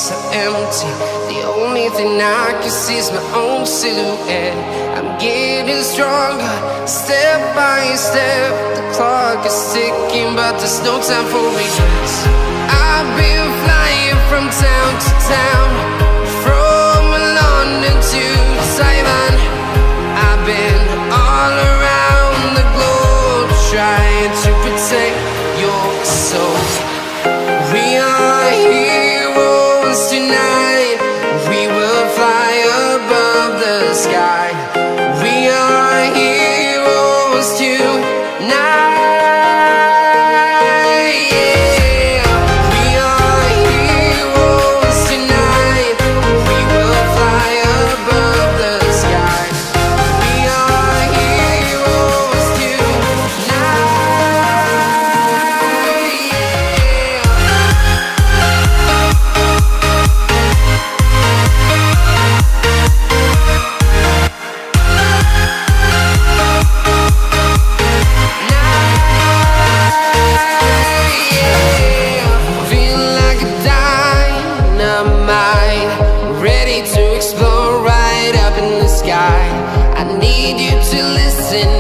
so empty. The only thing I can see is my own silhouette. I'm getting stronger, step by step. The clock is ticking, but there's no time for regrets. I've been flying from town to town, from London to Taiwan. I've been all around the globe, trying to protect your soul. We are heroes tonight. We will fly above the sky. We are heroes tonight.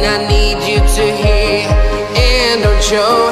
I need you to hear and don't show